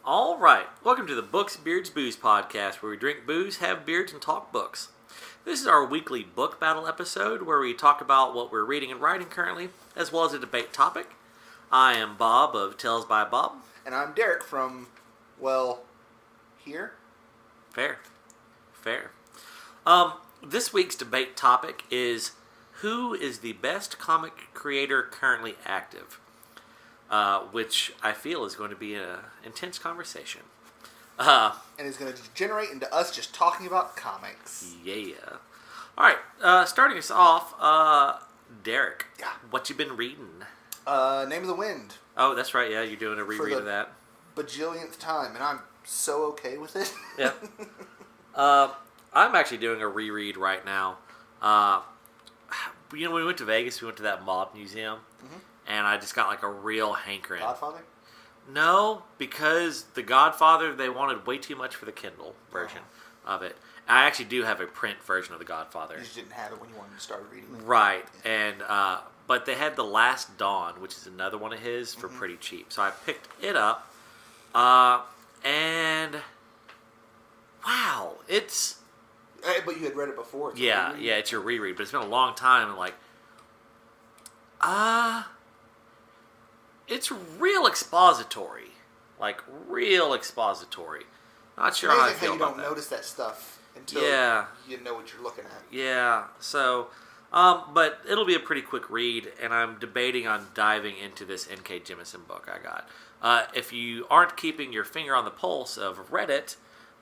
All right, welcome to the Books, Beards, Booze podcast, where we drink booze, have beards, and talk books. This is our weekly book battle episode, where we talk about what we're reading and writing currently, as well as a debate topic. I am Bob of TalesbyBob. And I'm Derek from, well, here? Fair. This week's debate topic is, who is the best comic creator currently active? Which I feel is going to be an intense conversation. And it's going to degenerate into us just talking about comics. Yeah. All right, starting us off, Derek. Yeah. What you been reading? Name of the Wind. Oh, that's right, yeah, you're doing a reread of that. Bajillionth time, and I'm so okay with it. Yeah. I'm actually doing a reread right now. When we went to Vegas, we went to that mob museum, and I just got like a real hankering. Godfather? No, because The Godfather, they wanted way too much for the Kindle version of it. I actually do have a print version of The Godfather. You just didn't have it when you wanted to start reading it. Right, and but they had The Last Dawn, which is another one of his, for pretty cheap. So I picked it up, and wow, it's... But you had read it before. Yeah, it's your reread, but it's been a long time, and like... It's real expository. Like, real expository. Not sure how I feel about that. You don't notice that stuff until you know what you're looking at. Yeah, so... but it'll be a pretty quick read, and I'm debating on diving into this N.K. Jemisin book I got. If you aren't keeping your finger on the pulse of Reddit,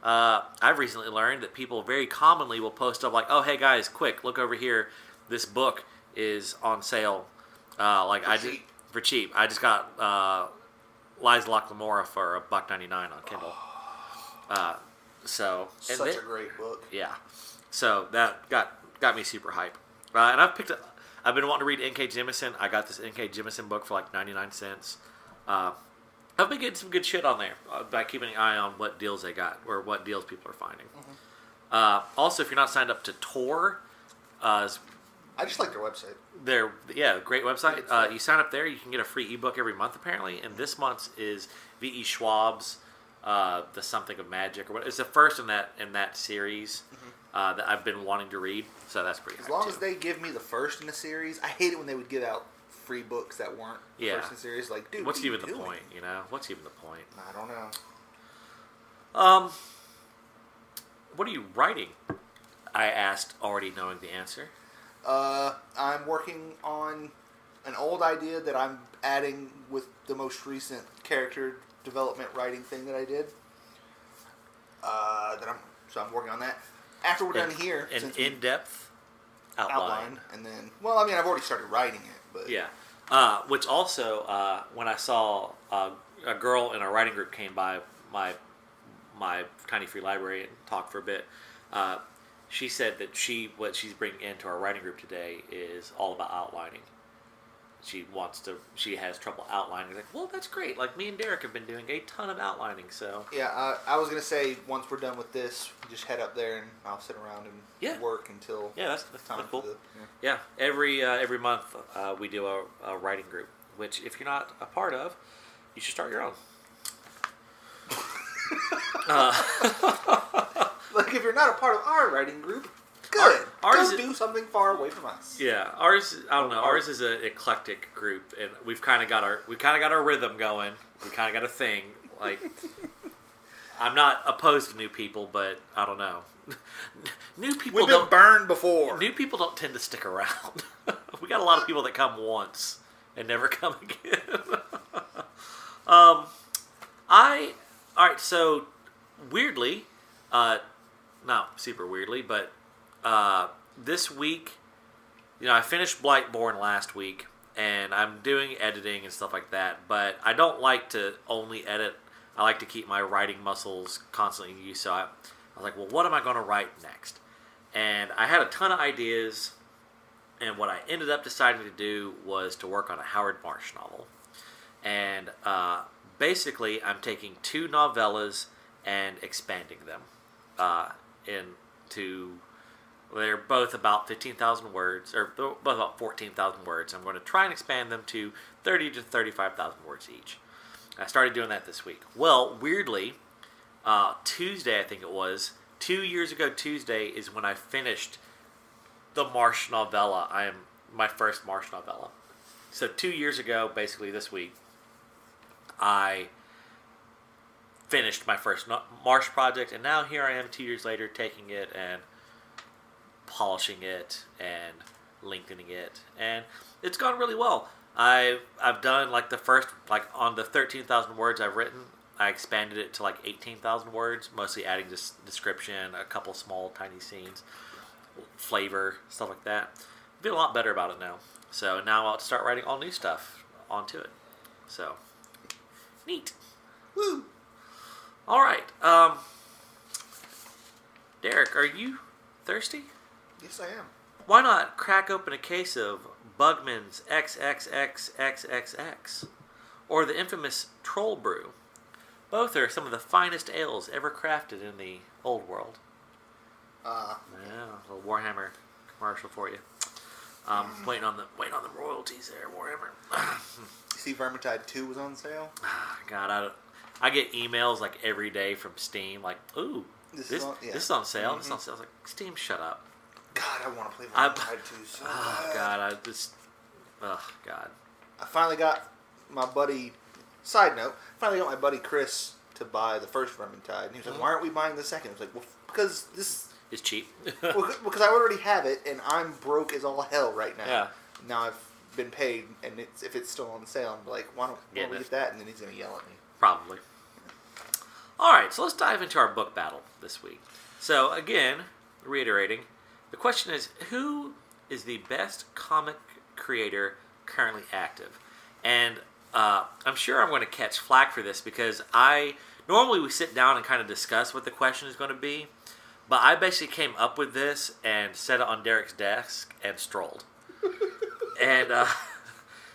I've recently learned that people very commonly will post up like, oh, hey guys, quick, look over here. This book is on sale. For cheap. I just got Liza Locklamora for $1.99 on Kindle. Such a great book. Yeah. So that got me super hype. And I've been wanting to read N.K. Jemisin. I got this N.K. Jemisin book for like 99 cents. I've been getting some good shit on there by keeping an eye on what deals they got or what deals people are finding. Also, if you're not signed up to Tor, I just like their website. Great website. You sign up there, you can get a free ebook every month apparently, and this month's is V.E. Schwab's The Something of Magic, or what? It's the first in that series that I've been wanting to read, so that's pretty. As long as they give me the first in the series, I hate it when they would give out free books that weren't first in the series. Like, dude, what's even the point? You know, what's even the point? I don't know. What are you writing? I asked, already knowing the answer. I'm working on an old idea that I'm adding with the most recent character development writing thing that I did. So I'm working on that. After we're done here, an in-depth outline, and then, well, I mean, I've already started writing it, but yeah. Which also, when I saw a girl in our writing group came by my tiny free library and talked for a bit. She said that what she's bringing into our writing group today is all about outlining. She has trouble outlining. Like, well, that's great. Like, me and Derek have been doing a ton of outlining, so. Yeah, I was going to say, once we're done with this, just head up there and I'll sit around and work until that's time cool. Yeah, every month we do a writing group, which if you're not a part of, you should start your own. Like, if you're not a part of our writing group, good. Go do something far away from us. Yeah, ours. I don't know. Ours is an eclectic group, and we've kind of got our rhythm going. We kind of got a thing. Like, I'm not opposed to new people, but I don't know. New people. We've been burned before. New people don't tend to stick around. We got a lot of people that come once and never come again. All right. So weirdly, not super weirdly, but this week, I finished Blightborn last week, and I'm doing editing and stuff like that, but I don't like to only edit. I like to keep my writing muscles constantly in use, so I was like, well, what am I going to write next? And I had a ton of ideas, and what I ended up deciding to do was to work on a Howard Marsh novel. And basically, I'm taking two novellas and expanding them they're both about 15,000 words, or both about 14,000 words. I'm going to try and expand them to 30 to 35,000 words each. I started doing that this week. Well, weirdly, Tuesday, I think it was, 2 years ago Tuesday is when I finished the Marsh novella. My first Marsh novella. So 2 years ago, basically this week, I finished my first Marsh project, and now here I am 2 years later taking it and polishing it and lengthening it, and it's gone really well. I've done like the first, like on the 13,000 words I've written, I expanded it to like 18,000 words, mostly adding this description, a couple small tiny scenes, flavor, stuff like that. I'm feeling a lot better about it now. So now I'll start writing all new stuff onto it. So, neat. Woo! All right. Derek, are you thirsty? Yes, I am. Why not crack open a case of Bugman's XXXXXX or the infamous Troll Brew? Both are some of the finest ales ever crafted in the old world. Yeah, a little Warhammer commercial for you. Waiting on the royalties there, Warhammer. You see, Vermintide 2 was on sale. God, I get emails like every day from Steam, like, "Ooh, this is on sale. This is on sale." I was like, Steam, shut up. God, I want to play Vermintide 2 so bad. Oh, God. I finally got my buddy. Side note: finally got my buddy Chris to buy the first Vermintide, and he was like, "Why aren't we buying the second?" I was like, "Well, because this." It's cheap. Because I already have it, and I'm broke as all hell right now. Yeah. Now I've been paid, and if it's still on sale, I'm like, why don't we get that? And then he's going to yell at me. Probably. All right, so let's dive into our book battle this week. So again, reiterating, the question is, who is the best comic creator currently active? And I'm sure I'm going to catch flack for this because normally we sit down and kind of discuss what the question is going to be. But I basically came up with this and set it on Derek's desk and strolled. And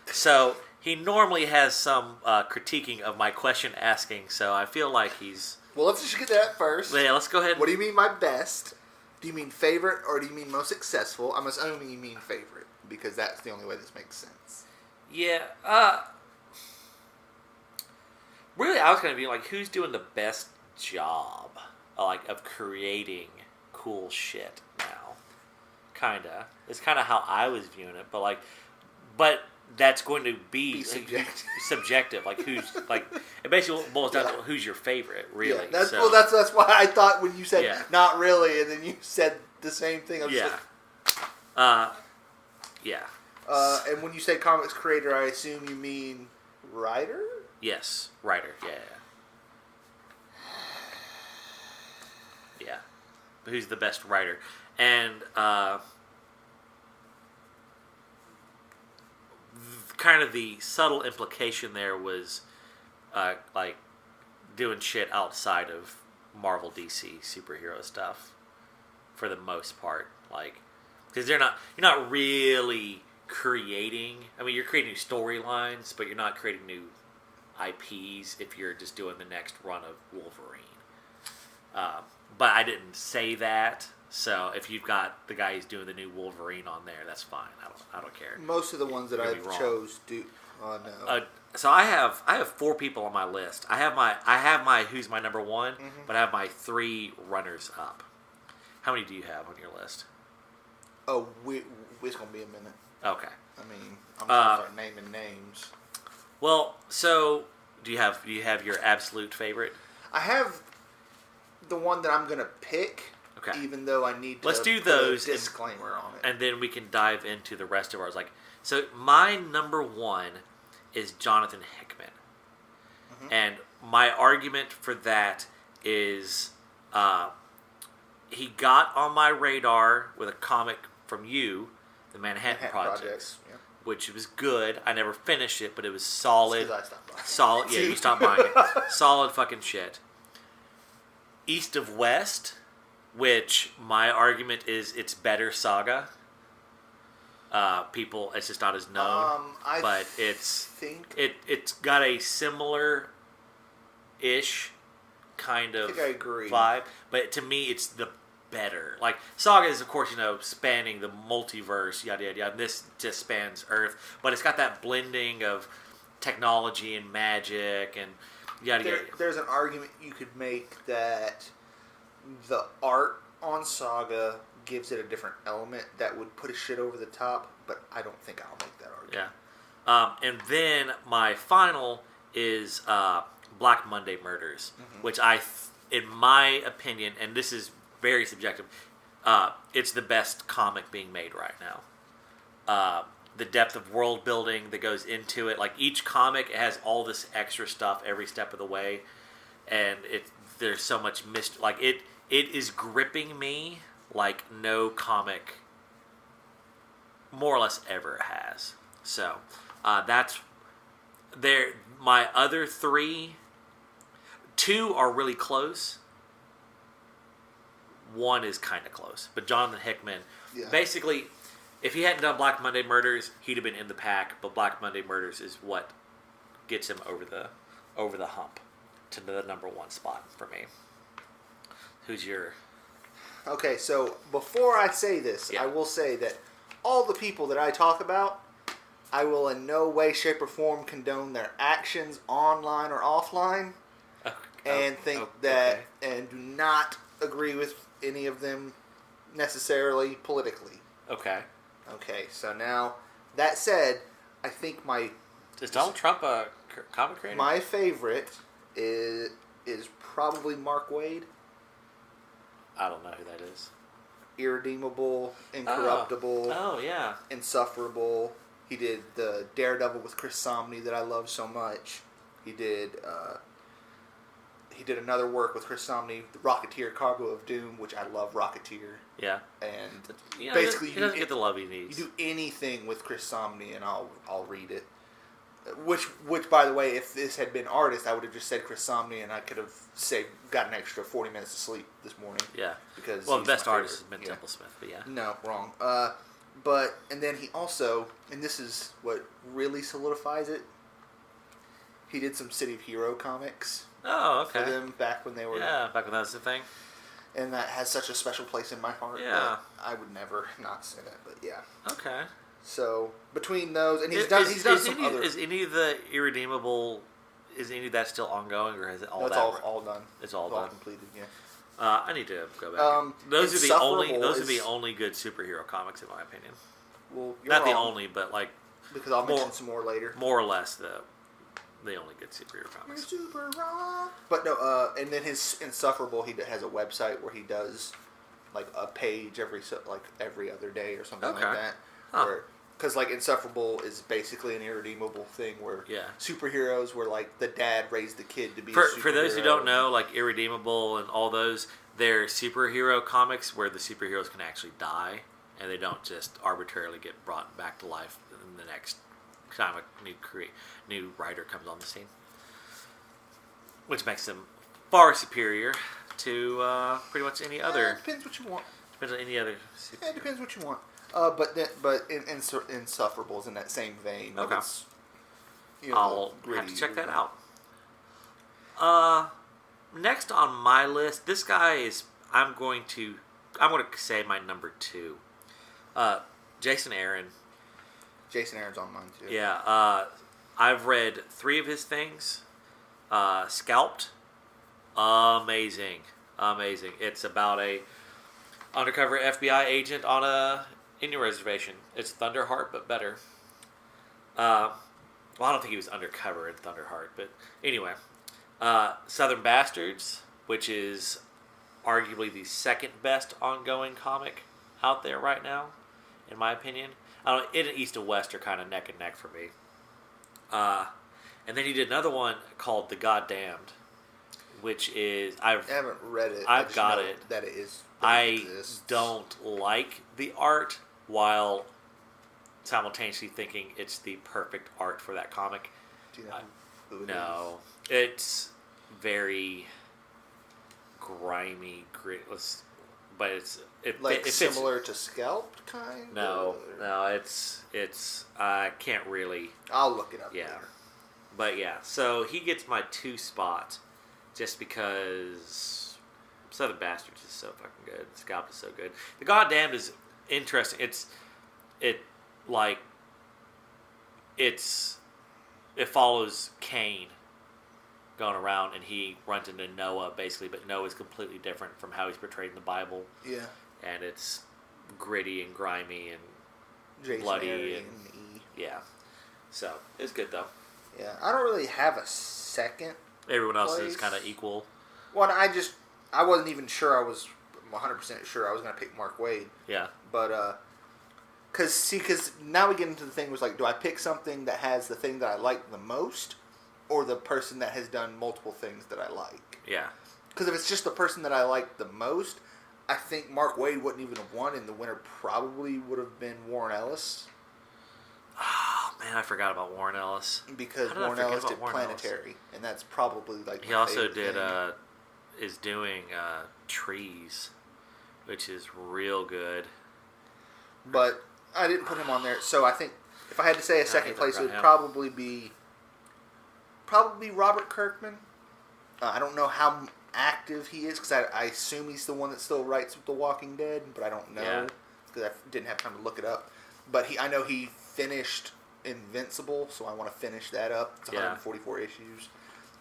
so he normally has some critiquing of my question asking, so I feel like he's... Well, let's just get to that first. Yeah, let's go ahead. What do you mean by best? Do you mean favorite or do you mean most successful? I'm assuming you mean favorite because that's the only way this makes sense. Yeah. Really, I was going to be like, who's doing the best job? Of creating cool shit now. Kinda. It's kind of how I was viewing it, but that's going to be subjective. Like who's it basically boils down to who's your favorite, really. Yeah, that's why I thought when you said not really, and then you said the same thing. I was and when you say comics creator, I assume you mean writer? Yes, writer. Yeah. Yeah, but who's the best writer? And kind of the subtle implication there was like doing shit outside of Marvel, DC superhero stuff for the most part, like because you're not really creating. I mean, you're creating new storylines, but you're not creating new IPs if you're just doing the next run of Wolverine. But I didn't say that, so if you've got the guy who's doing the new Wolverine on there, that's fine. I don't care. Most of the ones that I chose do. No. So I have 4 people on my list. I have my who's my number one, but I have my 3 runners up. How many do you have on your list? Oh, it's gonna be a minute. Okay. I mean, I'm gonna start naming names. Well, so do you have your absolute favorite? I have the one that I'm gonna pick. Okay. Even though I need to let's do put those a disclaimer on it, and then we can dive into the rest of ours. So my number one is Jonathan Hickman, and my argument for that is he got on my radar with a comic from you, the Manhattan Projects. Yeah. Which was good. I never finished it, but it was solid. I stopped buying it. Solid. Yeah, you stopped buying it. Solid fucking shit. East of West, which my argument is it's better Saga. It's just not as known, but it's got a similar-ish kind of vibe. But to me, it's the better. Like Saga is, of course, spanning the multiverse, yada yada yada. And this just spans Earth, but it's got that blending of technology and magic and yada yada. There's an argument you could make that the art on Saga gives it a different element that would put a shit over the top, but I don't think I'll make that argument. Yeah. And then my final is Black Monday Murders, which in my opinion, and this is very subjective, it's the best comic being made right now. The depth of world building that goes into it, like each comic has all this extra stuff every step of the way, and there's so much mystery. Like it is gripping me like no comic more or less ever has. So that's there. My other two are really close. One is kind of close, but Jonathan Hickman, basically, if he hadn't done Black Monday Murders, he'd have been in the pack. But Black Monday Murders is what gets him over the hump to the number one spot for me. Who's your? Okay, so before I say this, I will say that all the people that I talk about, I will in no way, shape, or form condone their actions online or offline, and and do not agree with any of them necessarily politically. Okay. Okay, so now, that said, I think Is Donald Trump a comic creator? My favorite is probably Mark Waid. I don't know who that is. Irredeemable, Incorruptible. Oh yeah. Insufferable. He did the Daredevil with Chris Samnee that I love so much. He did another work with Chris Samnee, The Rocketeer, Cargo of Doom, which I love Rocketeer. Yeah. And basically, he doesn't get the love he needs. You do anything with Chris Samnee, and I'll read it. Which, by the way, if this had been artist, I would have just said Chris Samnee, and I could have got an extra 40 minutes of sleep this morning. Yeah. Because the best artist has been Temple Smith, but yeah. No, wrong. And then he also, and this is what really solidifies it, he did some City of Hero comics. Oh, okay. For them back when they were... Yeah, back when that was the thing. And that has such a special place in my heart. Yeah. I would never not say that, but yeah. Okay. So, between those, and he's done some other... Is any of the Irredeemable, is any of that still ongoing, or has it all no, it's all done. It's all done. Completed, yeah. I need to go back. Those are the only good superhero comics, in my opinion. Well, you're not wrong, the only, but like... Because I'll mention some more later. More or less the only good superhero comics. You're super wrong. But no, and then his Insufferable, he has a website where he does like a page every other day or something like that. Huh. Because like Insufferable is basically an irredeemable thing where superheroes where like the dad raised the kid to be a superhero. For those who don't know, like Irredeemable and all those, they're superhero comics where the superheroes can actually die and they don't just arbitrarily get brought back to life in the next time a new writer comes on the scene, which makes them far superior to pretty much any other. Depends what you want. Depends on any other. Yeah, depends what you want. But Insufferable is in that same vein. Okay. It's, I'll have to check that out. Next on my list, this guy is. I'm going to say my number 2. Jason Aaron. Jason Aaron's on mine too. Yeah, I've read 3 of his things. Scalped, amazing. It's about a undercover FBI agent on a Indian reservation. It's Thunderheart, but better. Well, I don't think he was undercover in Thunderheart, but anyway, Southern Bastards, which is arguably the second best ongoing comic out there right now, in my opinion. I don't know, it and East and West are kind of neck and neck for me. And then he did another one called The Goddamned, which is I haven't read it. I've got it. That it is. I don't like the art, while simultaneously thinking it's the perfect art for that comic. Do you know who it no, it's very grimy, gritty. But it's similar to Scalped, kind. No, it's I can't really. I'll look it up. Yeah, later. But yeah, so he gets my 2 spot, just because Southern Bastards is so fucking good. Scalped is so good. The Goddamned is interesting. It's it follows Cain going around, and he runs into Noah basically, but Noah's completely different from how he's portrayed in the Bible. Yeah. And it's gritty and grimy and Jason, bloody Aaron, and yeah. So it's good though. Yeah, I don't really have a second. Everyone else place. is kind of equal. Well, I wasn't even sure. I was 100% sure I was going to pick Mark Waid. Yeah. But because now we get into the thing was like, do I pick something that has the thing that I like the most, or the person that has done multiple things that I like? Yeah. Because if it's just the person that I like the most, I think Mark Waid wouldn't even have won, and the winner probably would have been Warren Ellis. Oh man, I forgot about Warren Ellis. Because Warren Ellis did Planetary, and that's probably like he also did is doing Trees, which is real good. But I didn't put him on there, so I think if I had to say a second place, it would probably be Robert Kirkman. I don't know how active he is, because I assume he's the one that still writes with The Walking Dead, but I don't know because I didn't have time to look it up. But I know he finished Invincible, so I want to finish that up. It's 144 issues,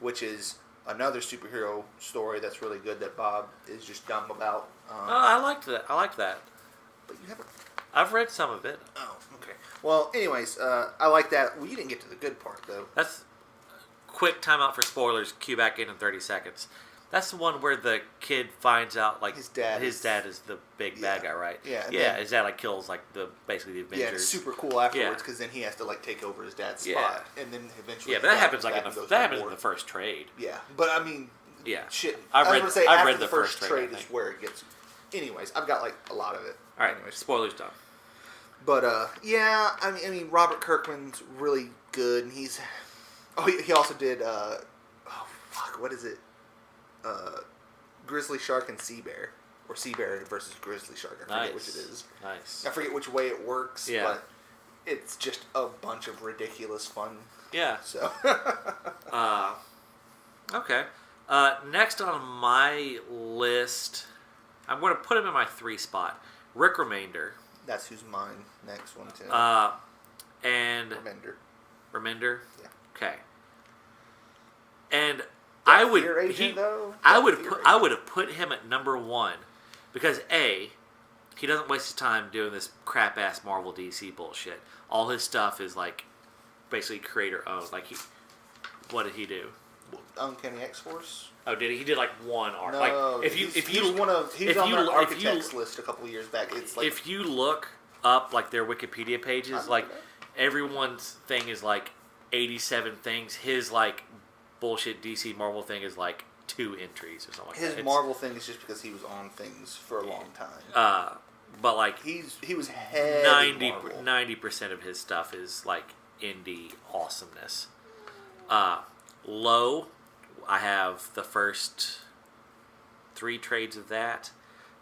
which is another superhero story that's really good that Bob is just dumb about. I liked that. But you haven't. I've read some of it. Oh, okay. Well, anyways, I like that. Well, you didn't get to the good part though. That's quick timeout for spoilers. Cue back in 30 seconds. That's the one where the kid finds out like his dad is the big bad guy, right? Yeah. Yeah. His dad like kills like basically the Avengers. Yeah, it's super cool afterwards because then he has to like take over his dad's spot, and then eventually. Yeah, but that happens like in the first trade. Yeah, but I mean. Yeah. Shit. I've read the first trade is where it gets. Anyways, I've got like a lot of it. All right. Anyways. Spoilers done. But yeah, I mean, Robert Kirkman's really good, and he's. Oh, he also did. What is it? Grizzly Shark and Sea Bear, or Sea Bear versus Grizzly Shark. I forget which it is. Nice. I forget which way it works. Yeah. But it's just a bunch of ridiculous fun. Yeah. So. Okay. Next on my list, I'm going to put him in my 3 spot. Rick Remender. That's who's mine. Next one too. And Remender. Yeah. Okay. And I would have put him at number 1 because A, he doesn't waste his time doing this crap ass Marvel DC bullshit. All his stuff is like basically creator owned. Like what did he do? Uncanny X-Force. Oh, did he? He did like one art. No, like he was on the architects list a couple years back. It's like if you look up like their Wikipedia pages, like everyone's thing is like 87 things. His like bullshit DC Marvel thing is like 2 entries or something like that. His Marvel thing is just because he was on things for a long time. But like he was heavy 90% of his stuff is like indie awesomeness. Low, I have the first 3 trades of that.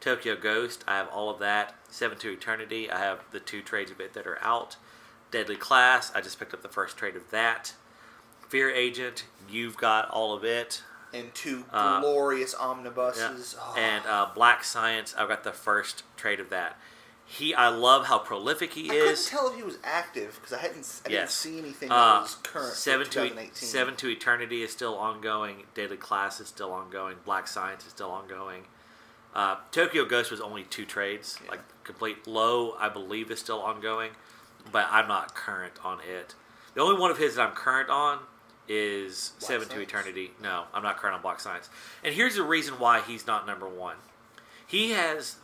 Tokyo Ghost, I have all of that. 7 to Eternity, I have the 2 trades of it that are out. Deadly Class, I just picked up the first trade of that. Fear Agent, you've got all of it. And 2 glorious omnibuses. Yeah. Oh. And Black Science, I've got the first trade of that. I love how prolific he is. I couldn't tell if he was active because I didn't see anything that was current. 7 to Eternity is still ongoing. Deadly Class is still ongoing. Black Science is still ongoing. Tokyo Ghost was only 2 trades, like complete. Low, I believe, is still ongoing, but I'm not current on it. The only one of his that I'm current on is 7 to Eternity. No, I'm not current on Black Science. And here's the reason why he's not number 1. He has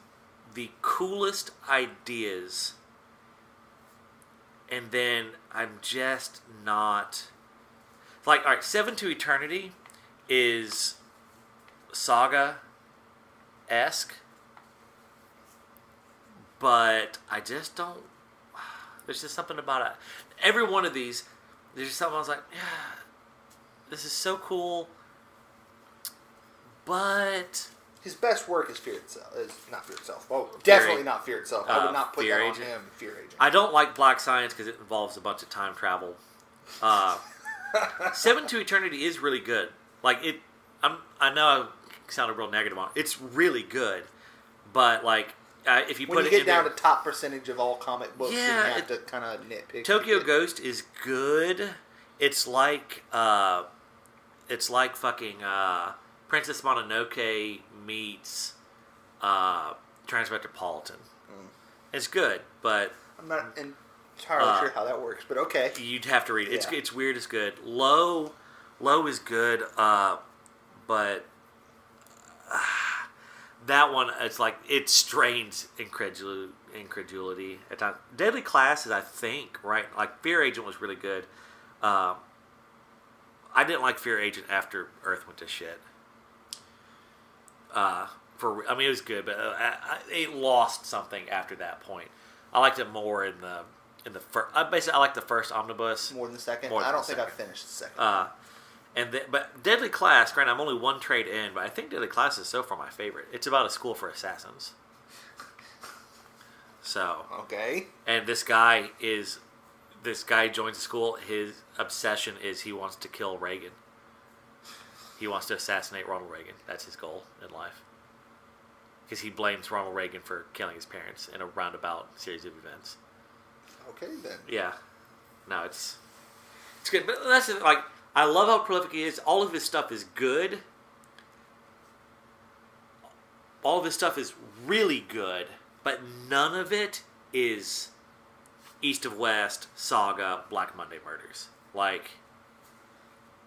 the coolest ideas, and then I'm just not like, all right, 7 to Eternity is Saga-esque, but I just don't. There's just something about it. Every one of these, there's just something I was like, yeah, this is so cool, but his best work is not Fear Itself. Oh, definitely not Fear Itself. I would not put that on him. Fear Agent. I don't like Black Science because it involves a bunch of time travel. 7 to Eternity is really good. Like it, I know I sounded real negative on it. It's really good, but like if you when put you it get in down there, to top percentage of all comic books, you have to kind of nitpick. Tokyo Ghost is good. it's like fucking Princess Mononoke meets Transmetropolitan. It's good, but I'm not entirely sure how that works, but okay. You'd have to read it. Yeah. It's weird. It's good. Low is good, but that one, it's like it strains incredulity at times. Deadly Class is, I think, right. Like Fear Agent was really good. I didn't like Fear Agent after Earth went to shit. I mean, it was good, but it lost something after that point. I liked it more in the first. Basically, I like the first omnibus More than the second. More than I don't the think second. I've finished the second. But Deadly Class, granted, I'm only one trade in, but I think Deadly Class is so far my favorite. It's about a school for assassins. So Okay. and this guy joins the school. His obsession is he wants to kill Reagan. He wants to assassinate Ronald Reagan. That's his goal in life. Because he blames Ronald Reagan for killing his parents in a roundabout series of events. Okay, then. Yeah. No, it's good. But that's it, like, I love how prolific he is. All of his stuff is good. All of his stuff is really good, but none of it is East of West, Saga, Black Monday Murders. Like,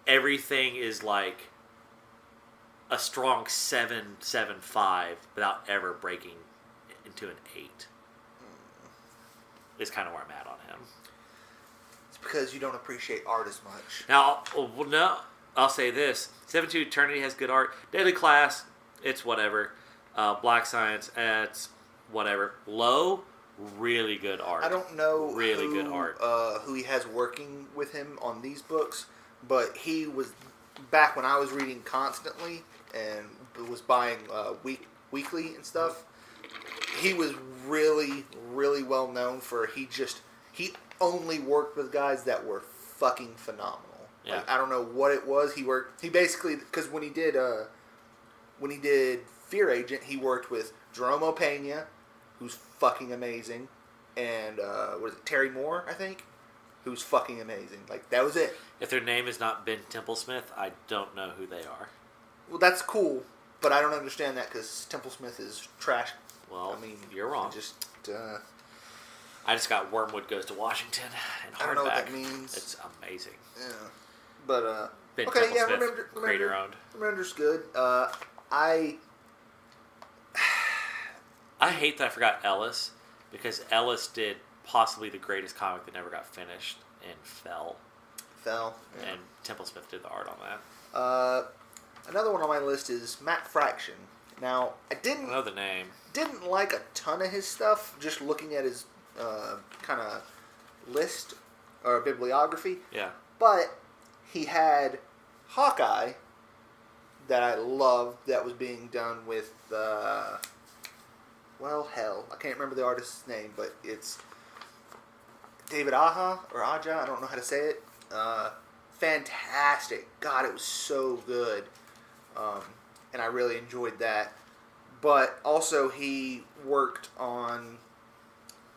everything is like a strong 7.75 without ever breaking into an 8. Is kind of where I'm at on him. It's because you don't appreciate art as much. Now, I'll say this. 7-2 Eternity has good art. Deadly Class, it's whatever. Black Science, it's whatever. Low, really good art. I don't know good art. Who he has working with him on these books, but he was back when I was reading constantly and was buying weekly and stuff. He was really, really well known for he only worked with guys that were fucking phenomenal. Yeah. Like, I don't know what it was. He basically, because when he did Fear Agent, he worked with Jerome Opeña, who's fucking amazing, and Terry Moore, I think, who's fucking amazing. Like, that was it. If their name is not Ben Templesmith, I don't know who they are. Well, that's cool, but I don't understand that because Templesmith is trash. Well, I mean, you're wrong. I just got Wormwood Goes to Washington and hardback. I don't know what that means. It's amazing. Yeah, but Ben okay, yeah, Templesmith, creator owned. Remender's good. I hate that I forgot Ellis, because Ellis did possibly the greatest comic that never got finished in Fell. Yeah. And Templesmith did the art on that. Another one on my list is Matt Fraction. Now, I know the name. Didn't like a ton of his stuff, just looking at his kind of list or bibliography. Yeah. But he had Hawkeye that I loved that was being done with, I can't remember the artist's name, but it's David Aja, I don't know how to say it. Fantastic. God, it was so good. And I really enjoyed that. But also he worked on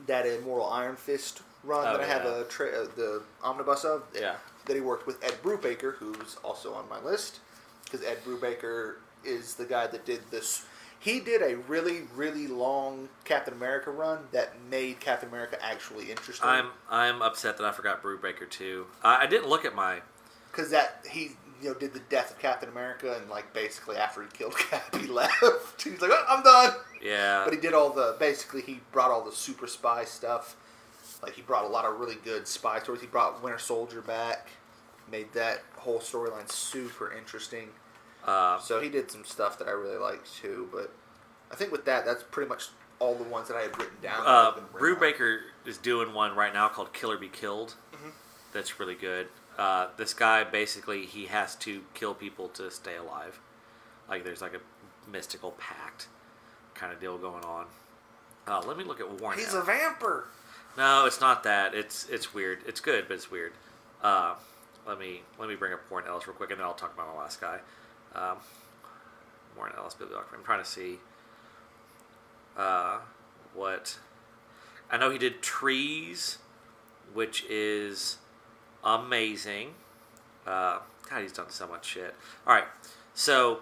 that Immortal Iron Fist run that I have the omnibus of. Yeah. That he worked with Ed Brubaker, who's also on my list. Because Ed Brubaker is the guy that did this. He did a really, really long Captain America run that made Captain America actually interesting. I'm upset that I forgot Brubaker too. I didn't look at my... Because he did the death of Captain America, and like basically after he killed Cap, he left. He's like, oh, I'm done. Yeah. But he did he brought all the super spy stuff. Like, he brought a lot of really good spy stories. He brought Winter Soldier back, made that whole storyline super interesting. So he did some stuff that I really liked too. But I think with that's pretty much all the ones that I had written down. Brubaker is doing one right now called Kill or Be Killed. Mm-hmm. That's really good. This guy, basically, he has to kill people to stay alive. Like, there's like a mystical pact kind of deal going on. Let me look at Warren. He's a vampire. No, it's not that. It's weird. It's good, but it's weird. Let me bring up Warren Ellis real quick, and then I'll talk about my last guy. Warren Ellis bibliography. I'm trying to see what... I know he did Trees, which is amazing. God, he's done so much shit. All right, so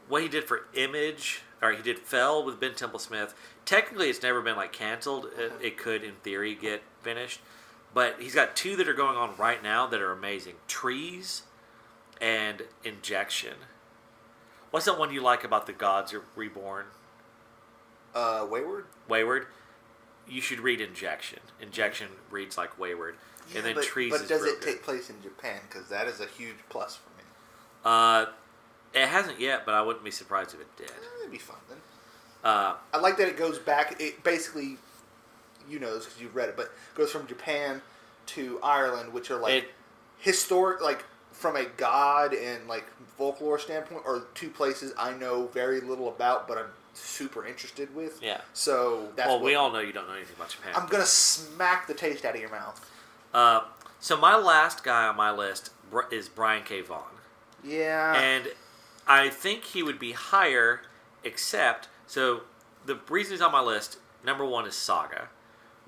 what he did for Image, or he did Fell with Ben Templesmith. Technically, it's never been like canceled. It could, in theory, get finished. But he's got 2 that are going on right now that are amazing: Trees and Injection. What's that one you like about the Gods Are Reborn? Wayward. Wayward. You should read Injection. Injection reads like Wayward. Yeah, and then Trees but is does real it good. take place in Japan? Because that is a huge plus for me. It hasn't yet, but I wouldn't be surprised if it did. It'd be fun then. I like that it goes back. It basically, you know this because you've read it, but it goes from Japan to Ireland, which are like historic, like from a god and like folklore standpoint, are 2 places I know very little about, but I'm super interested with. Yeah. So that's we all know you don't know anything about Japan. I'm gonna smack the taste out of your mouth. So my last guy on my list is Brian K. Vaughan. Yeah. And I think he would be higher, except, so the reason he's on my list, number 1 is Saga,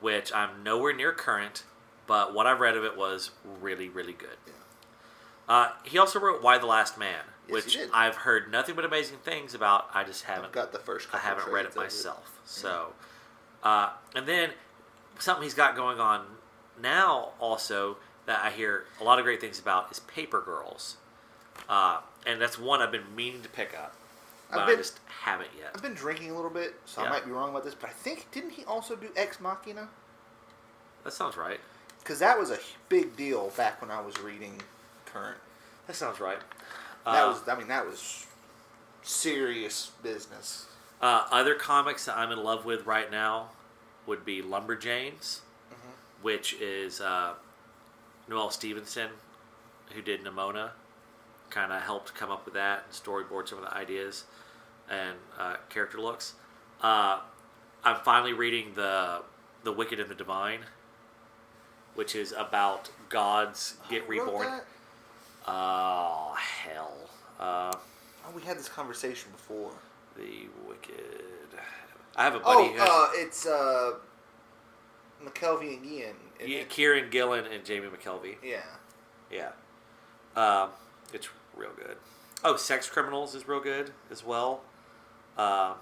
which I'm nowhere near current, but what I've read of it was really, really good. Yeah. He also wrote Why the Last Man, which I've heard nothing but amazing things about. I just haven't got the first I haven't read it myself. So, and then something he's got going on now also that I hear a lot of great things about is Paper Girls. And that's one I've been meaning to pick up, but I just haven't yet. I've been drinking a little bit, so I might be wrong about this, but I think, didn't he also do Ex Machina? That sounds right. Because that was a big deal back when I was reading current. That sounds right. That was serious business. Other comics that I'm in love with right now would be Lumberjanes, which is Noelle Stevenson, who did Nimona. Kind of helped come up with that and storyboard some of the ideas and character looks. I'm finally reading the Wicked and the Divine, which is about gods get reborn. That? Oh hell! We had this conversation before. The Wicked. I have a buddy. It's McKelvey and Guillen. Kieran Gillen and Jamie McKelvey. Yeah. It's real good. Oh, Sex Criminals is real good as well. What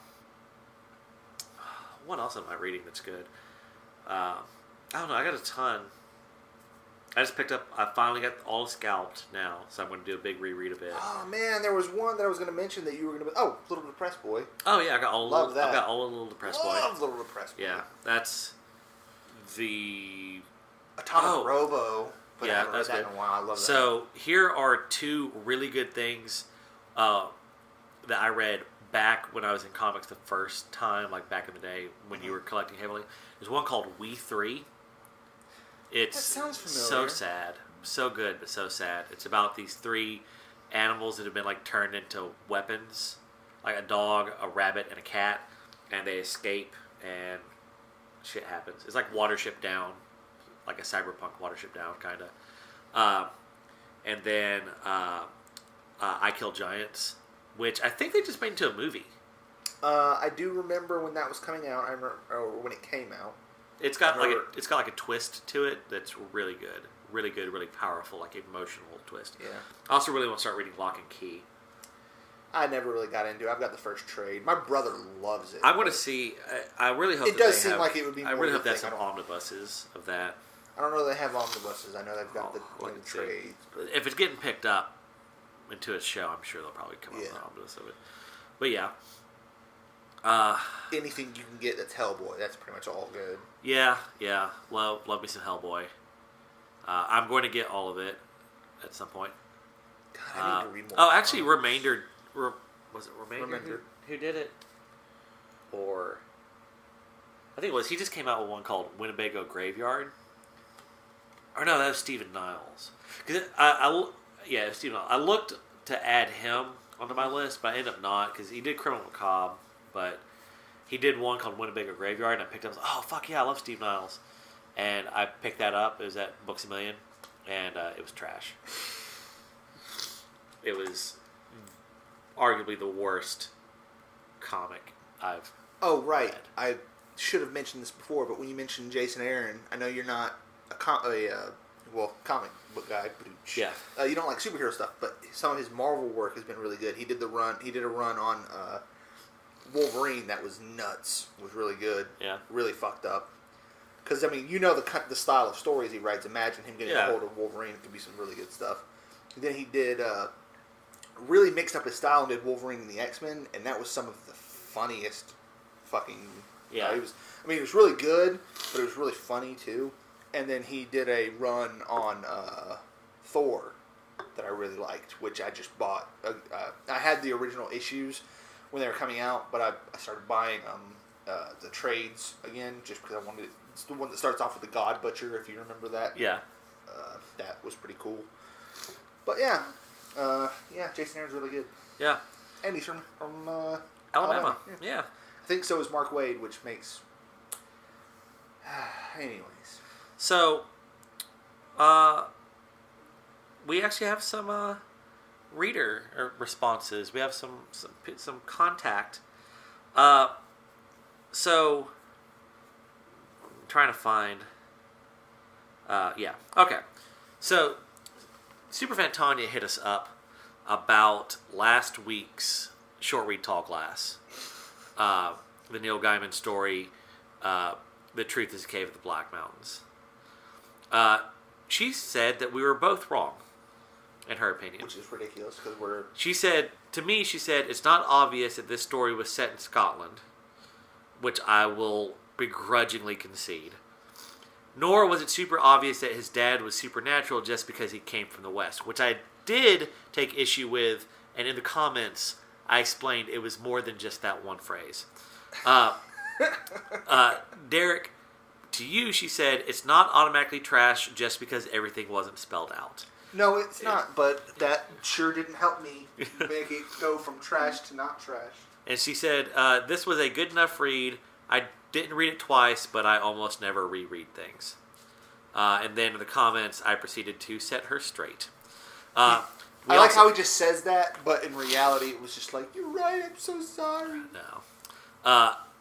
else am I reading that's good? I don't know. I got a ton. I finally got all Scalped now, so I'm going to do a big reread of it. Oh, man, there was one that I was going to mention that you were going to... Oh, Little Depressed Boy. Oh, yeah, I got all Love that. I've got all of Little Depressed Boy. Love Little Depressed Boy. Yeah, that's the... Atomic Robo. But I haven't read that's that good. in a while. I love that. So, here are 2 really good things that I read back when I was in comics the first time, like back in the day when you were collecting heavily. There's one called We Three. It's that sounds familiar. So sad. So good, but so sad. It's about these 3 animals that have been like turned into weapons, like a dog, a rabbit, and a cat, and they escape, and shit happens. It's like Watership Down, like a cyberpunk Watership Down kind of. And then I Kill Giants, which I think they just made into a movie. I do remember when that was coming out. Or when it came out. It's got like a twist to it that's really good, really powerful, like emotional twist. Yeah. I also really want to start reading Lock and Key. I never really got into it. I've got the first trade. My brother loves it. I want to see. I really hope it does seem like it would be. I really hope that's some omnibuses of that. I don't know if they have omnibuses. I know they've got the trades. If it's getting picked up into a show, I'm sure they'll probably come up with an omnibus of it. But yeah. Anything you can get that's Hellboy, that's pretty much all good. Yeah. Love me some Hellboy. I'm going to get all of it at some point. God, I need to read more. Oh, actually, Remainder. Was it Remainder? Who did it? Or I think it was. He just came out with one called Winnebago Graveyard. Or no, that was Stephen Niles. Cause Stephen Niles. I looked to add him onto my list, but I ended up not because he did Criminal Macabre, but he did one called Winnebago Graveyard, and I picked up. Oh fuck yeah, I love Steve Niles, and I picked that up. It was at Books A Million, and it was trash. It was arguably the worst comic I've. Oh right, read. I should have mentioned this before, but when you mentioned Jason Aaron, I know you're not a comic book guy. Yeah. You don't like superhero stuff, but some of his Marvel work has been really good. He did a run on Wolverine that was nuts. Was really good. Yeah. Really fucked up. Because, I mean, you know the style of stories he writes. Imagine him getting a hold of Wolverine. It could be some really good stuff. And then he did, really mixed up his style and did Wolverine and the X-Men, and that was some of the funniest fucking... Yeah. It was really good, but it was really funny, too. And then he did a run on Thor that I really liked, which I just bought. I had the original issues when they were coming out, but I started buying the trades again, just because I wanted it. It's the one that starts off with the God Butcher, if you remember that. Yeah. That was pretty cool. But yeah, Jason Aaron's really good. Yeah. And he's from Alabama. Yeah. I think so is Mark Waid, which makes... Anyways. So, we actually have some reader responses. We have some contact. So, I'm trying to find... Okay. So, Superfan Tanya hit us up about last week's Short Read Tall Glass. The Neil Gaiman story, The Truth is a Cave of the Black Mountains. She said that we were both wrong, in her opinion. Which is ridiculous, because we're... She said, it's not obvious that this story was set in Scotland, which I will begrudgingly concede. Nor was it super obvious that his dad was supernatural just because he came from the West, which I did take issue with, and in the comments, I explained it was more than just that one phrase. Derek, to you, she said, it's not automatically trash just because everything wasn't spelled out. No, it's not, but that sure didn't help me make it go from trash to not trash. And she said, this was a good enough read. I didn't read it twice, but I almost never reread things. And then in the comments, I proceeded to set her straight. I like how he just says that, but in reality, it was just like, you're right, I'm so sorry. No.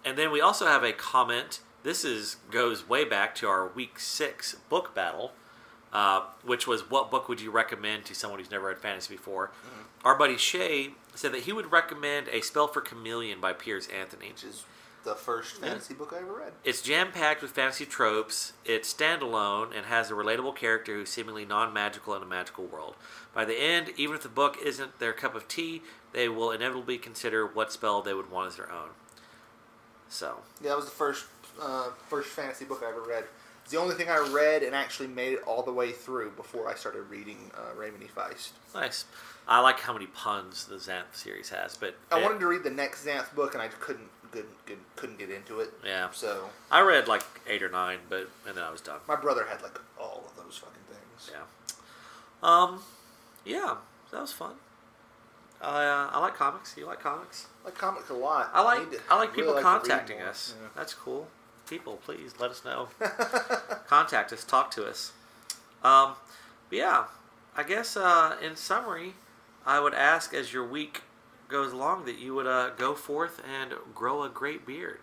And then we also have a comment. This goes way back to our Week 6 book battle, which was, what book would you recommend to someone who's never read fantasy before? Mm-hmm. Our buddy Shay said that he would recommend A Spell for Chameleon by Piers Anthony. Which is the first fantasy book I ever read. It's jam-packed with fantasy tropes. It's standalone and has a relatable character who's seemingly non-magical in a magical world. By the end, even if the book isn't their cup of tea, they will inevitably consider what spell they would want as their own. So. Yeah, that was the first fantasy book I ever read. It's the only thing I read and actually made it all the way through before I started reading Raymond E. Feist. Nice. I like how many puns the Xanth series has, but I wanted to read the next Xanth book and I couldn't get into it. Yeah. So I read like 8 or 9, and then I was done. My brother had like all of those fucking things. Yeah. Yeah, that was fun. I like comics. You like comics? I like comics a lot. I like people contacting us. Yeah. That's cool. People, please let us know. Contact us. Talk to us. But yeah, I guess in summary, I would ask as your week goes along that you would go forth and grow a great beard.